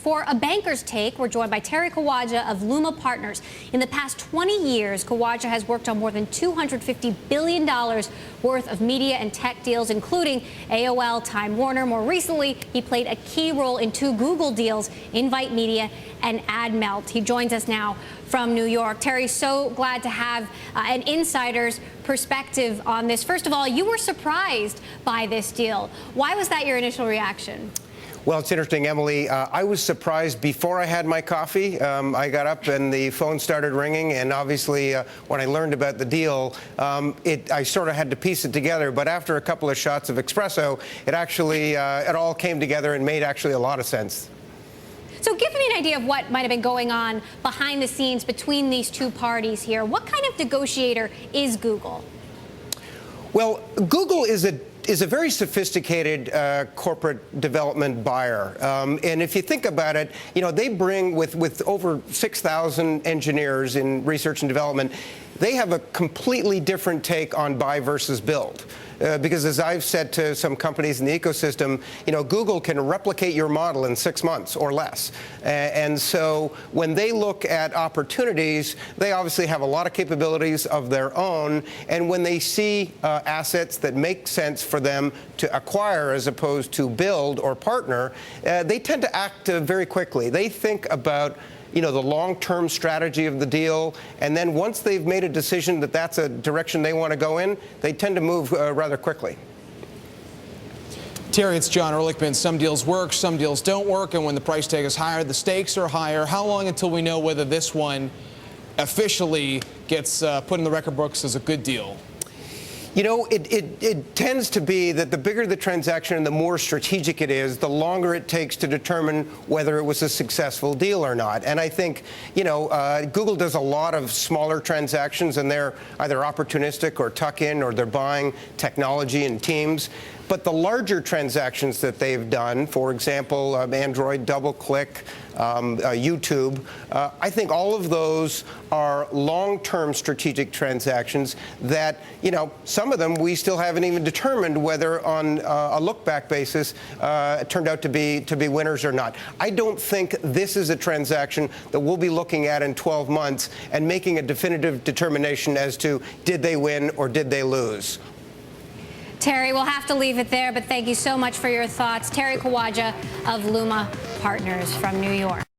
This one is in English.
For a banker's take, we're joined by Terence Kawaja of Luma Partners. In the past 20 years, Kawaja has worked on more than $250 billion worth of media and tech deals, including AOL, Time Warner. More recently, he played a key role in two Google deals, Invite Media and AdMelt. He joins us now from New York. Terry, so glad to have an insider's perspective on this. First of all, you were surprised by this deal. Why was that your initial reaction? Well, it's interesting, Emily. I was surprised before I had my coffee. I got up and the phone started ringing, and obviously when I learned about the deal, I sort of had to piece it together. But after a couple of shots of espresso, it actually it all came together and made actually a lot of sense. So give me an idea of what might have been going on behind the scenes between these two parties here. What kind of negotiator is Google? Well, Google is a very sophisticated corporate development buyer. And if you think about it, you know, they bring with over 6,000 engineers in research and development, they have a completely different take on buy versus build. Because as I've said to some companies in the ecosystem, you know, Google can replicate your model in 6 months or less. And so when they look at opportunities, they obviously have a lot of capabilities of their own. And when they see assets that make sense for them to acquire as opposed to build or partner, they tend to act very quickly. They think about, you know, the long-term strategy of the deal, and then once they've made a decision that that's a direction they want to go in, they tend to move rather quickly. Terry, it's John Erlichman. Some deals work, some deals don't work, and when the price tag is higher, the stakes are higher. How long until we know whether this one officially gets put in the record books as a good deal? You know, it tends to be that the bigger the transaction and the more strategic it is, the longer it takes to determine whether it was a successful deal or not. And I think, you know, Google does a lot of smaller transactions, and they're either opportunistic or tuck-in, or they're buying technology and teams. But the larger transactions that they've done, for example, Android, DoubleClick, YouTube, I think all of those are long-term strategic transactions that, you know, some of them we still haven't even determined whether on a look-back basis it turned out to be winners or not. I don't think this is a transaction that we'll be looking at in 12 months and making a definitive determination as to did they win or did they lose. Terry, we'll have to leave it there, but thank you so much for your thoughts. Terence Kawaja of Luma Partners from New York.